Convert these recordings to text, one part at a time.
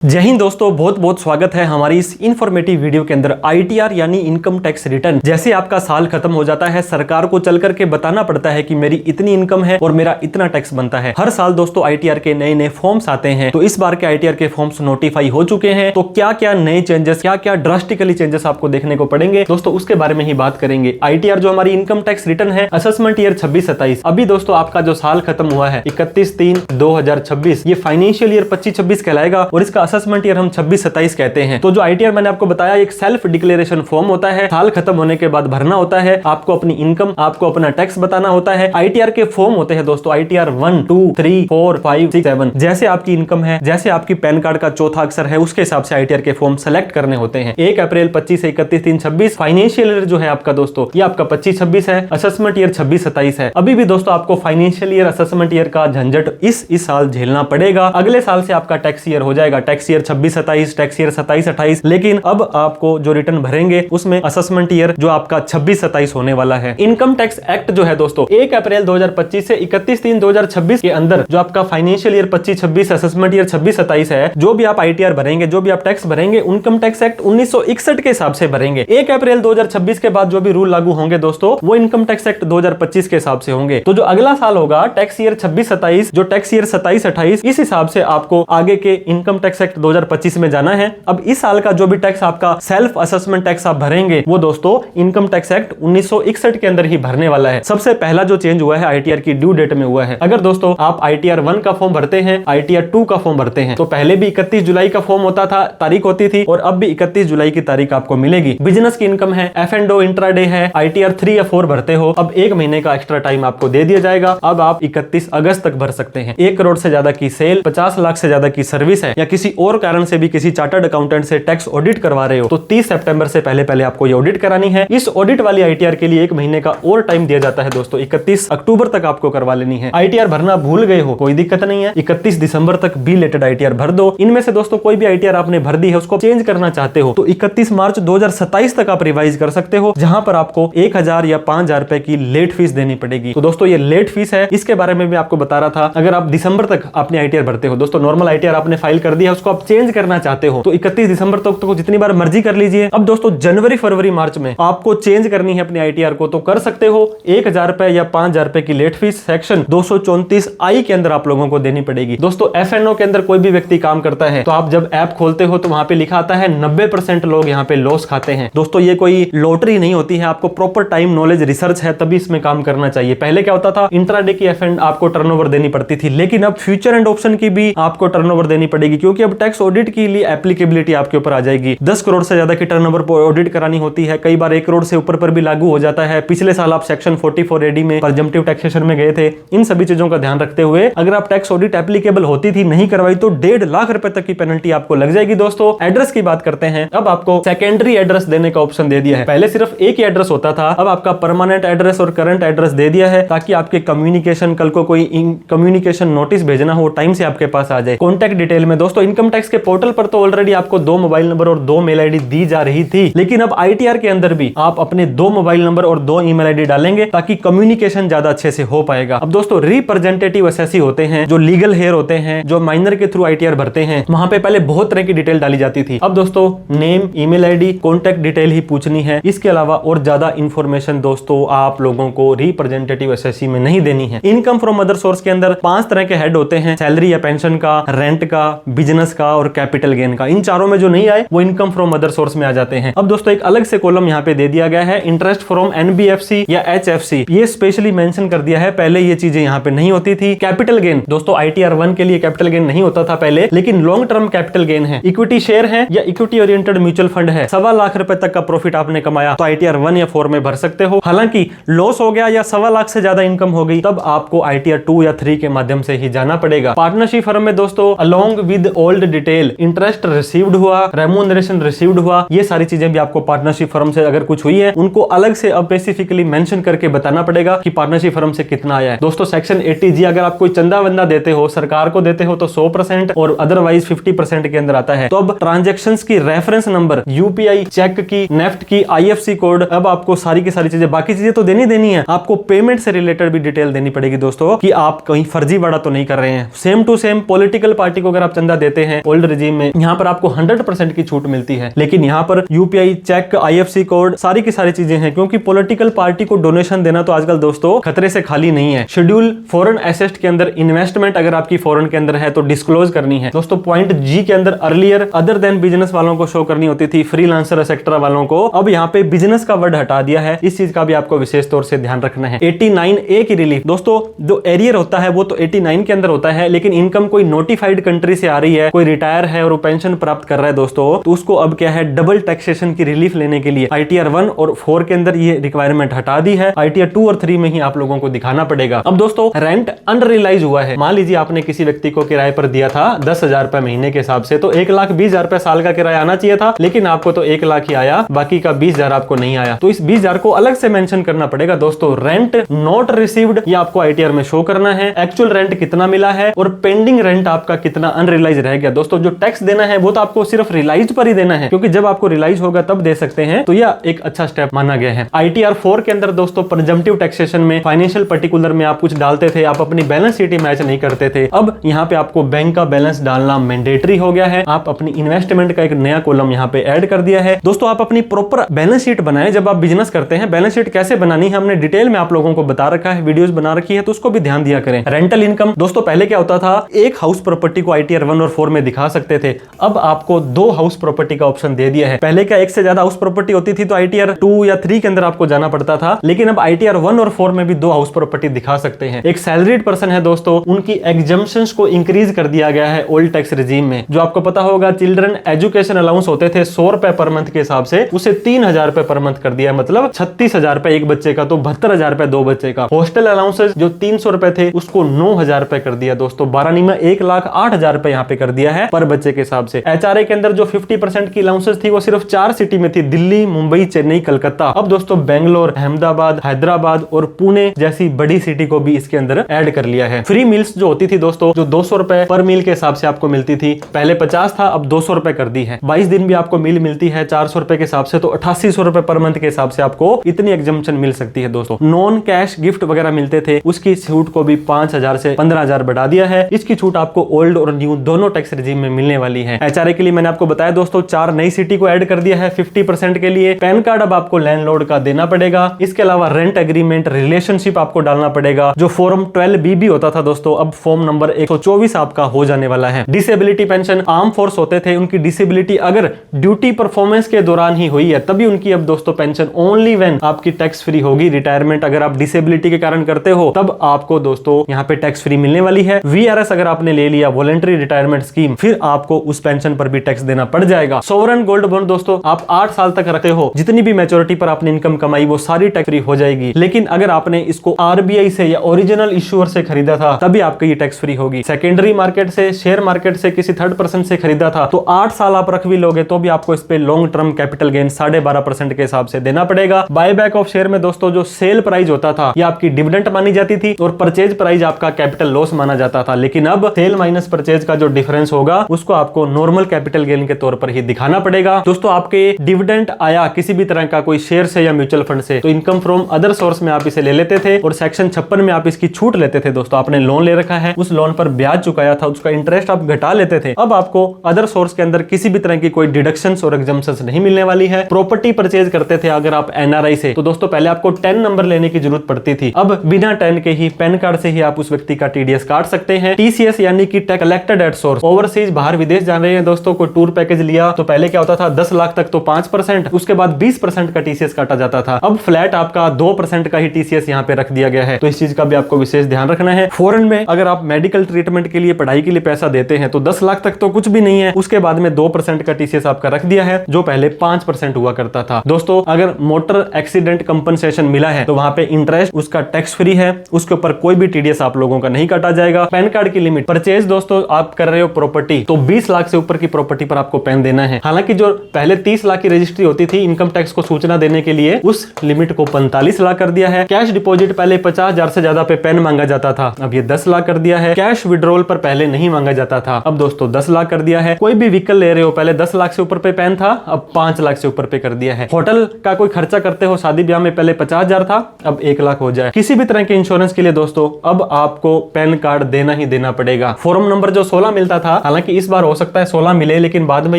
जय हिंद दोस्तों, बहुत बहुत स्वागत है हमारी इस इन्फॉर्मेटिव वीडियो के अंदर। आईटीआर यानी इनकम टैक्स रिटर्न। जैसे आपका साल खत्म हो जाता है, सरकार को चल करके बताना पड़ता है कि मेरी इतनी इनकम है और मेरा इतना टैक्स बनता है। हर साल दोस्तों आईटीआर के नए नए फॉर्म्स आते हैं, तो इस बार के आईटीआर के फॉर्म्स नोटिफाई हो चुके हैं। तो क्या क्या नए चेंजेस, क्या क्या ड्रास्टिकली चेंजेस आपको देखने को पड़ेंगे दोस्तों, उसके बारे में ही बात करेंगे। आईटीआर जो हमारी इनकम टैक्स रिटर्न है, असेसमेंट ईयर 26-27, अभी दोस्तों आपका जो साल खत्म हुआ है 31/3/2026, ये फाइनेंशियल ईयर 25-26 कहलाएगा और इसका असेसमेंट ईयर हम 26-27 कहते हैं। तो जो आईटीआर मैंने आपको बताया, एक सेल्फ डिक्लेरेशन फॉर्म होता है, साल खत्म होने के बाद भरना होता है। आपको अपनी इनकम, आपको अपना टैक्स बताना होता है। आईटीआर के फॉर्म होते हैं दोस्तों, आईटीआर 1, 2, 3, 4, 5, 6, 7। जैसे आपकी इनकम है, जैसे आपकी पैन कार्ड का चौथा अक्षर है, उसके हिसाब से आईटीआर के फॉर्म सेलेक्ट करने होते हैं। 1 अप्रैल 25 से 31/3/26 फाइनेंशियल ईयर जो है आपका दोस्तों, ये आपका 25-26 है। असेसमेंट ईयर 26-27 है। अभी भी दोस्तों आपको फाइनेंशियल ईयर, असेसमेंट ईयर का झंझट इस साल झेलना पड़ेगा। अगले साल से आपका टैक्स ईयर हो जाएगा, टैक्स ईयर 26-27, टैक्स ईयर 27-28। लेकिन अब आपको जो रिटर्न भरेंगे उसमें असेसमेंट ईयर जो आपका 26-27 होने वाला है। इनकम टैक्स एक्ट जो है दोस्तों, 1 अप्रैल 2025 से 31/3/2026 के अंदर जो आपका फाइनेंशियल ईयर 25-26, असेसमेंट ईयर 26-27 है, जो भी आप आईटीआर भरेंगे, जो भी आप टैक्स भरेंगे, इनकम टैक्स एक्ट 1961 के हिसाब से भरेंगे। 1 अप्रैल 2026 के बाद जो भी रूल लागू होंगे दोस्तों, वो इनकम टैक्स एक्ट 2025 के हिसाब से होंगे। तो जो अगला साल होगा टैक्स ईयर 26-27, जो टैक्स ईयर 27-28, इस हिसाब से आपको आगे के इनकम टैक्स एक्ट 2025 में जाना है। अब इस साल का जो भी टैक्स आपका सेल्फ असेसमेंट टैक्स आप भरेंगे, वो दोस्तों इनकम टैक्स एक्ट 1961 के अंदर ही भरने वाला है। सबसे पहला जो चेंज हुआ है आईटीआर की ड्यू डेट में हुआ है। अगर दोस्तों आप आईटीआर 1 का फॉर्म भरते हैं, आईटीआर 2 का फॉर्म भरते हैं, तो पहले भी 31 जुलाई का फॉर्म होता था, तारीख होती थी, और अब भी 31 जुलाई की तारीख आपको मिलेगी। बिजनेस की इनकम है, F&O इंट्राडे है, आईटीआर 3 या 4 भरते हो, अब 1 महीने का एक्स्ट्रा टाइम आपको दे दिया जाएगा। अब आप 31 अगस्त तक भर सकते हैं। 1 करोड़ से ज्यादा की सेल, 50 लाख से ज्यादा की सर्विस है, या किसी और कारण से भी किसी चार्टर्ड अकाउंटेंट से टैक्स ऑडिट करवा रहे हो, तो 30 सितंबर से पहले आपको ये ऑडिट करानी है। इस ऑडिट वाली आईटीआर के लिए 1 महीने का और टाइम दिया जाता है दोस्तों, 31 अक्टूबर तक आपको करवा लेनी है। आईटीआर भरना भूल गए हो, कोई दिक्कत नहीं है, 31 दिसंबर तक बिलेटेड आईटीआर भर दो। इनमें से दोस्तों कोई भी आईटीआर आपने भर दी है, उसको चेंज करना चाहते हो, तो 31 मार्च 2027 तक आप रिवाइज कर सकते हो, जहां पर आपको 1000 या 5000 रुपए की लेट फीस देनी पड़ेगी। तो दोस्तों ये लेट फीस है, इसके बारे में भी आपको बता रहा था। अगर आप दिसंबर तक अपने आईटीआर भरते हो दोस्तों, नॉर्मल आईटीआर आपने फाइल कर दिया, उसको आप चेंज करना चाहते हो, तो 31 दिसंबर तक तो जितनी बार मर्जी कर लीजिए। अब दोस्तों जनवरी, फरवरी, मार्च में आपको चेंज करनी है अपनी आईटीआर को, तो कर सकते हो। 1000 रुपए या 5000 रुपए की लेट फीस सेक्शन 234I के अंदर आप लोगों को देनी पड़ेगी। दोस्तों F&O के अंदर कोई भी व्यक्ति काम करता है, तो आप जब ऐप खोलते हो तो वहां पे लिखा आता है 90% लोग यहाँ पे लॉस खाते हैं। दोस्तों ये कोई लॉटरी नहीं होती है, आपको प्रॉपर टाइम, नॉलेज, रिसर्च है, तभी इसमें काम करना चाहिए। पहले क्या होता था, इंट्राडे की F&O आपको टर्नओवर देनी पड़ती थी, लेकिन अब फ्यूचर एंड ऑप्शन की भी आपको टर्नओवर देनी पड़ेगी, क्योंकि अब टैक्स ऑडिट के लिए एप्लीकेबिलिटी आपके ऊपर आ जाएगी। 10 करोड़ से ज्यादा की टर्नओवर ऑडिट करानी होती है, कई बार 1 करोड़ से ऊपर पर भी लागू हो जाता है। पिछले साल आप सेक्शन 44AD में प्रिजम्पटिव टैक्सेशन में गए थे। इन सभी चीजों का ध्यान रखते हुए अगर आप टैक्स ऑडिट एप्लीकेबल होती थी, नहीं करवाई, तो 1.5 लाख रुपए तक की पेनल्टी आपको लग जाएगी। दोस्तों एड्रेस की बात करते हैं, अब आपको सेकेंडरी एड्रेस देने का ऑप्शन दे दिया है। पहले सिर्फ एक ही एड्रेस होता था, अब आपका परमानेंट एड्रेस और करंट एड्रेस दे दिया है, ताकि आपके कम्युनिकेशन, कल को कोई कम्युनिकेशन नोटिस भेजना हो, टाइम से आपके पास आ जाए। कॉन्टैक्ट डिटेल में दोस्तों इनकम टैक्स के पोर्टल पर तो ऑलरेडी आपको 2 मोबाइल नंबर और 2 मेल आईडी दी जा रही थी, लेकिन अब आईटीआर के अंदर भी आप अपने 2 मोबाइल नंबर और 2 ईमेल आईडी डालेंगे, ताकि कम्युनिकेशन ज्यादा अच्छे से हो पाएगा। अब दोस्तों रिप्रेजेंटेटिव एसएससी होते हैं, जो लीगल हेयर होते हैं, जो माइनर के थ्रू आईटीआर भरते हैं, वहां पे पहले बहुत तरह की डिटेल डाली जाती थी। अब दोस्तों name, email ID, contact detail ही पूछनी है, इसके अलावा और ज्यादा इंफॉर्मेशन दोस्तों आप लोगों को रिप्रेजेंटेटिव एसएससी में नहीं देनी है। इनकम फ्रॉम अदर सोर्स के अंदर 5 तरह के हेड होते हैं, सैलरी या पेंशन का, रेंट का, बिजनेस का और कैपिटल गेन का। इन चारों में जो नहीं आए वो इनकम फ्रॉम अदर सोर्स में आ जाते हैं। अब दोस्तों एक अलग से कॉलम यहाँ पे दे दिया गया है, इंटरेस्ट फ्रॉम एनबीएफसी या एचएफसी, ये स्पेशली मेंशन कर दिया है। पहले ये चीजें यहाँ पे नहीं होती थी। कैपिटल गेन दोस्तों आईटीआर 1 के लिए कैपिटल गेन नहीं होता था पहले, लेकिन लॉन्ग टर्म कैपिटल गेन है, इक्विटी शेयर है या इक्विटी ओरिएंटेड म्यूचुअल फंड है, 1.25 लाख रुपए तक का प्रॉफिट आपने कमाया, तो आईटीआर 1 या 4 में भर सकते हो। हालांकि लॉस हो गया या 1.25 लाख से ज्यादा इनकम हो गई, तब आपको आईटीआर 2 या 3 के माध्यम से ही जाना पड़ेगा। पार्टनरशिप फर्म में दोस्तों along with old detail, interest received हुआ, रेम्यूनरेशन रिसीव्ड हुआ, ये सारी चीजें भी आपको पार्टनरशिप फर्म से अगर कुछ हुई है, उनको अलग से अब स्पेसिफिकली मेंशन करके बताना पड़ेगा कि पार्टनरशिप फर्म से कितना आया है। दोस्तों सेक्शन 80G अगर आप कोई चंदा वंदा देते हो, सरकार को देते हो, तो 100% और अदरवाइज 50% के अंदर आता है। तो अब ट्रांजैक्शंस की रेफरेंस नंबर, यूपीआई, चेक की, नेफ्ट की, आईएफसी कोड, अब आपको सारी की सारी चीजें, बाकी चीजें तो देनी है, आपको पेमेंट से रिलेटेड भी डिटेल देनी पड़ेगी दोस्तों, कि आप कहीं फर्जीवाड़ा तो नहीं कर रहे हैं। Same to same political party को अगर आप चंदा देते हैं ओल्ड रिजीम में, यहाँ पर आपको 100% की छूट मिलती है। लेकिन यहाँ पर यूपीआई, चेक, IFSC कोड, सारी की सारी चीजें हैं, क्योंकि पॉलिटिकल पार्टी को डोनेशन देना तो आजकल दोस्तों खतरे से खाली नहीं है। शेड्यूल फॉरेन एसेट के अंदर इन्वेस्टमेंट अगर आपकी फॉरेन के अंदर है तो डिस्क्लोज करनी है दोस्तों। पॉइंट जी के अंदर अर्लियर अदर देन बिजनेस वालों को शो करनी होती थी, फ्रीलांसर एक्सेट्रा वालों को, अब यहाँ पे बिजनेस का वर्ड हटा दिया है। इस चीज का भी आपको विशेष तौर से ध्यान रखना है। 89A की रिलीफ दोस्तों, जो एरियर होता है वो तो 89 के अंदर होता है, लेकिन इनकम कोई नोटिफाइड कंट्री से आ रही है, कोई रिटायर है और वो पेंशन प्राप्त कर रहा है दोस्तों, तो उसको अब क्या है, डबल टैक्सेशन की रिलीफ लेने के लिए ITR 1 और 4 के अंदर ये रिक्वायरमेंट हटा दी है। ITR 2 और 3 में ही आप लोगों को दिखाना पड़ेगा। अब दोस्तों रेंट अनरियलाइज हुआ है, मान लीजिए आपने किसी व्यक्ति को किराए पर दिया था 10,000 रुपए महीने के हिसाब से, तो 1,20,000 रुपए साल का किराया आना चाहिए था, लेकिन आपको तो 1 लाख ही आया, बाकी का 20,000 आपको नहीं आया। तो इस 20,000 को अलग से मेंशन करना पड़ेगा दोस्तों। रेंट नॉट रिसीव्ड ये आपको ITR में शो करना है, एक्चुअल रेंट कितना मिला है और पेंडिंग रेंट आपका कितना अनरियलाइज रह गया। दोस्तों जो टैक्स देना है वो तो आपको सिर्फ रियलाइज पर ही देना है, क्योंकि जब आपको रियलाइज होगा तब दे सकते हैं, तो यह एक अच्छा स्टेप माना गया है। ITR 4 के अंदर दोस्तों प्रिजम्पटिव टैक्सेशन में फाइनेंशियल पर्टिकुलर में आप कुछ डालते थे, आप अपनी बैलेंस शीट ही मैच नहीं करते थे, अब यहाँ पे आपको बैंक का बैलेंस डालना मैंडेटरी हो गया है। आप अपनी इन्वेस्टमेंट का एक नया कॉलम यहाँ पे ऐड कर दिया है। दोस्तों आप अपनी प्रॉपर बैलेंस शीट बनाएं जब आप बिजनेस करते हैं। बैलेंस शीट कैसे बनानी है हमने डिटेल में आप लोगों को बता रखा है, वीडियोस बना रखी है, तो उसको भी ध्यान दिया करें। रेंटल इनकम दोस्तों पहले क्या होता था, एक हाउस प्रॉपर्टी को ITR 1 और 4 में दिखा सकते थे, अब आपको 2 हाउस प्रॉपर्टी का ऑप्शन दे दिया है। पहले क्या एक से ज्यादा हाउस प्रॉपर्टी होती थी तो ITR 2 या 3 के अंदर आपको जाना पड़ता था, लेकिन अब ITR 1 और 4 में भी 2 हाउस प्रॉपर्टी दिखा सकते हैं। एक सैलरीड पर्सन है दोस्तों, उनकी एग्जम्पशंस को इंक्रीज कर दिया गया है ओल्ड टैक्स रिजीम में। जो आपको पता होगा चिल्ड्रन एजुकेशन अलाउंस होते थे 100 रुपए पर मंथ के हिसाब से, उसे 3,000 रुपए पर मंथ कर दिया, मतलब 36,000 रुपए एक बच्चे का, तो 72,000 रुपए 2 बच्चे का। हॉस्टल अलाउंसेस जो 300 रुपए थे उसको 9,000 रुपए कर दिया दोस्तों। 12 में 1,08,000 रुपए यहाँ पे कर दिया है पर बच्चे के हिसाब से। HRA के अंदर जो 50% की अलाउंसेस थी वो सिर्फ 4 सिटी में थी, दिल्ली, मुंबई, चेन्नई, कलकत्ता। अब दोस्तों बेंगलोर, अहमदाबाद, हैदराबाद और पुणे जैसी बड़ी सिटी को भी इसके अंदर ऐड कर लिया है। फ्री मील्स जो होती थी दोस्तों, जो 200 रुपए पर मील के हिसाब से आपको मिलती थी, पहले 50 था, अब 200 रुपए कर दी है। 22 दिन भी आपको मील मिलती है 400 रुपए के हिसाब से, तो 8800 रुपए पर मंथ के हिसाब से आपको इतनी एग्जम्पशन मिल सकती है दोस्तों। नॉन कैश गिफ्ट वगैरह मिलते थे, उसकी छूट को भी 5,000 से 15,000 बढ़ा दिया है। इसकी छूट आपको ओल्ड और न्यू दोनों टैक्स रिजीम में मिलने वाली है। HRA के लिए मैंने आपको बताया दोस्तों 4 नई सिटी को ऐड कर दिया है 50% के लिए। पैन कार्ड अब आपको लैंडलॉर्ड का देना पड़ेगा। इसके अलावा रेंट एग्रीमेंट, रिलेशनशिप आपको डालना पड़ेगा। जो फॉर्म 12B भी होता था दोस्तों, अब फॉर्म नंबर 124 आपका हो जाने वाला है। डिसेबिलिटी पेंशन, आर्म फोर्स होते थे, उनकी डिसेबिलिटी अगर ड्यूटी परफॉर्मेंस के दौरान ही हुई है तभी उनकी अब दोस्तों पेंशन ओनली व्हेन आपकी टैक्स फ्री होगी। रिटायरमेंट अगर आप डिसेबिलिटी के कारण करते हो तब आपको दोस्तों यहाँ पे टैक्स फ्री मिलने वाली है। VRS अगर आपने ले लिया, वॉलंटरी रिटायरमेंट स्कीम, फिर आपको उस पेंशन पर भी टैक्स देना पड़ जाएगा। सोवरेन गोल्ड बॉन्ड दोस्तों आप 8 साल तक रखते हो, जितनी भी मैच्योरिटी पर आपने इनकम कमाई वो सारी टैक्स फ्री हो जाएगी। लेकिन अगर आपने इसको RBI से या ओरिजिनल इश्यूअर से खरीदा था तभी आपकी ये टैक्स फ्री होगी। सेकेंडरी मार्केट से, शेयर मार्केट से, किसी थर्ड पर्सन से खरीदा था तो 8 साल आप रख भी लोगे तो भी आपको इस पे लॉन्ग टर्म कैपिटल गेन 12.5% के हिसाब से देना पड़ेगा। बायबैक ऑफ शेयर में दोस्तों जो सेल प्राइस होता था ये आपकी डिविडेंड मानी जाती थी और परचेज प्राइस आपका कैपिटल लॉस माना जाता था, लेकिन अब सेल माइनस परचेज का जो डिफरेंस होगा उसको आपको नॉर्मल कैपिटल गेन के तौर पर ही दिखाना पड़ेगा। दोस्तों आपके डिविडेंड आया किसी भी तरह का, कोई शेयर से या म्यूचुअल फंड से, तो इनकम फ्रॉम अदर सोर्स में आप इसे ले लेते थे और सेक्शन 56 में आप इसकी छूट लेते थे। दोस्तों आपने लोन ले रखा है, उस लोन पर ब्याज चुकाया था, उसका इंटरेस्ट आप घटा लेते थे। अब आपको अदर सोर्स के अंदर किसी भी तरह की कोई डिडक्शंस और एग्जम्पशंस नहीं मिलने वाली है। प्रॉपर्टी परचेज करते थे अगर आप NRI से, तो दोस्तों पहले आपको 10 नंबर लेने की जरूरत पड़ती थी, अब बिना 10 के ही पैन कार्ड से ही आप उस व्यक्ति का TDS काट सकते हैं। TCS यानी कि tax collected at source. Overseas बाहर विदेश जा रहे हैं दोस्तों, कोई टूर पैकेज लिया तो पहले क्या होता था 10 लाख तक तो 5%, उसके बाद 20% का TCS काटा जाता था। अब फ्लैट आपका 2% का ही TCS यहाँ पे रख दिया गया है, तो इस चीज का भी आपको विशेष ध्यान रखना है। फॉरेन में अगर आप मेडिकल ट्रीटमेंट के लिए, पढ़ाई के लिए पैसा देते हैं तो 10 लाख तक तो कुछ भी नहीं है, उसके बाद में 2% का TCS आपका रख दिया है जो पहले 5% हुआ करता था। दोस्तों अगर मोटर एक्सीडेंट कंपनसेशन मिला है तो वहां पे इंटरेस्ट उसका टैक्स फ्री है, उसके ऊपर कोई भी TDS आप लोगों का नहीं काटा जाएगा। पैन कार्ड की लिमिट, परचेज दोस्तों आप कर रहे हो प्रॉपर्टी तो 20 लाख से ऊपर की प्रॉपर्टी पर आपको पैन देना है। हालांकि जो पहले 30 लाख की रजिस्ट्री होती थी इनकम टैक्स को सूचना देने के लिए, उस लिमिट को 45 लाख कर दिया है। कैश डिपॉजिट पहले 50,000 से ज्यादा पे पैन मांगा जाता था, अब ये 10 लाख कर दिया है। कैश विड्रॉल पर पहले नहीं मांगा जाता था, अब दोस्तों 10 लाख कर दिया है। कोई भी व्हीकल ले रहे हो, पहले 10 लाख से ऊपर पे पैन था, अब 5 लाख से ऊपर पे कर दिया है। होटल का कोई खर्चा करते हो, शादी ब्याह में पहले 50,000 था, अब 1 लाख हो जाए। किसी भी तरह के इंश्योरेंस के लिए दोस्तों अब आपको पैन कार्ड देना ही देना पड़ेगा। फॉर्म नंबर जो 16 मिलता था हालांकि इस बार हो सकता है 16 मिले, लेकिन बाद में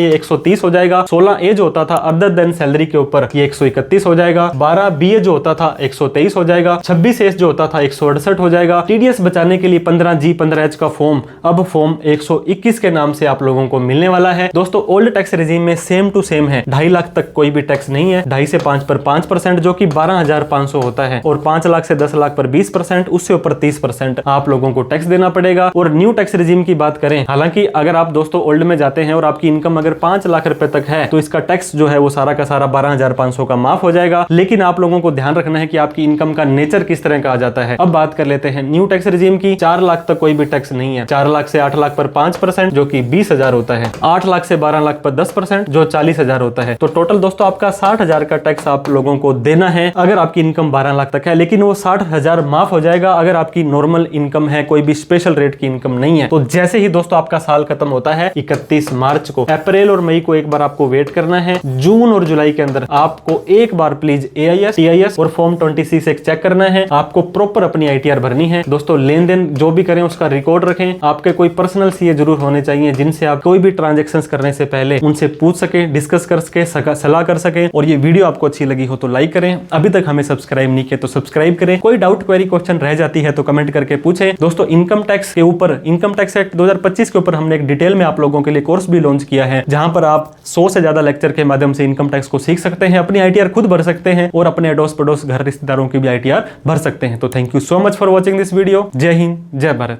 ये 130 हो जाएगा। 16 ए जो होता था अदर देन सैलरी के ऊपर ये 131 हो जाएगा। 12 बी जो होता था 123 हो जाएगा। 26 एस जो होता था 168 हो जाएगा। टीडीएस बचाने के लिए 15 जी 15 एच का फॉर्म अब फॉर्म 121 के नाम से आप लोगों को मिलने वाला है। दोस्तों ओल्ड टैक्स रिजीम में सेम टू सेम है, 2.5 लाख तक कोई भी टैक्स नहीं है। 2.5 से 5 पर 5% जो कि 12,500 होता है, और 5 लाख से 10 लाख पर 20%, उससे ऊपर 30% आप लोगों को टैक्स देना पड़ेगा। और न्यू टैक्स रिजीम की बात करें, हालांकि अगर आप दोस्तों ओल्ड में जाते हैं और आपकी इनकम अगर 5 लाख रुपए तक है तो इसका टैक्स जो है वो सारा का सारा 12,500 का माफ हो जाएगा। लेकिन आप लोगों को ध्यान रखना है कि आपकी इनकम का नेचर किस तरह का आ जाता है। अब बात कर लेते हैं न्यू टैक्स रिजीम की। 4 लाख तक कोई भी टैक्स नहीं है। 4 लाख से 8 लाख पर 5% जो कि 20,000 होता है। 8 लाख से 12 लाख पर 10% जो 40,000 होता है। तो टोटल दोस्तों आपका 60,000 का टैक्स आप लोगों को देना है अगर आपकी इनकम 12 लाख तक है। लेकिन वो 60,000 माफ हो जाएगा अगर आपकी नॉर्मल इनकम है, कोई भी स्पेशल रेट की इनकम नहीं है। तो जैसे ही दोस्तों आपका साल खत्म होता है 31 मार्च को, अप्रैल और मई को एक बार आपको वेट करना है। जून और जुलाई के अंदर आपको एक बार प्लीज AIS, TIS और फॉर्म 20C से चेक करना है। आपको प्रॉपर अपनी ITR भरनी है। दोस्तों लेन देन जो भी करें उसका रिकॉर्ड रखें। आपके कोई पर्सनल CA जरूर होने चाहिए जिनसे आप कोई भी ट्रांजेक्शन करने से पहले उनसे पूछ सके, डिस्कस कर सके, सलाह कर सके। और ये वीडियो आपको अच्छी लगी हो तो लाइक करें, अभी तक हमें सब्सक्राइब नहीं किया तो सब्सक्राइब करें। कोई डाउट, क्वेरी, क्वेश्चन रह जाती है तो कमेंट करके पूछे। दोस्तों इनकम टैक्स के ऊपर, इनकम टैक्स एक्ट 2025 के ऊपर हमने एक डिटेल में आप लोगों के लिए कोर्स भी लॉन्च किया है, जहां पर आप 100 से ज्यादा लेक्चर के माध्यम से इनकम टैक्स को सीख सकते हैं, अपनी ITR खुद भर सकते हैं और अपने अड़ोस पड़ोस घर रिश्तेदारों की भी ITR भर सकते हैं। तो thank you so much for watching this video. जय हिंद, जय भारत।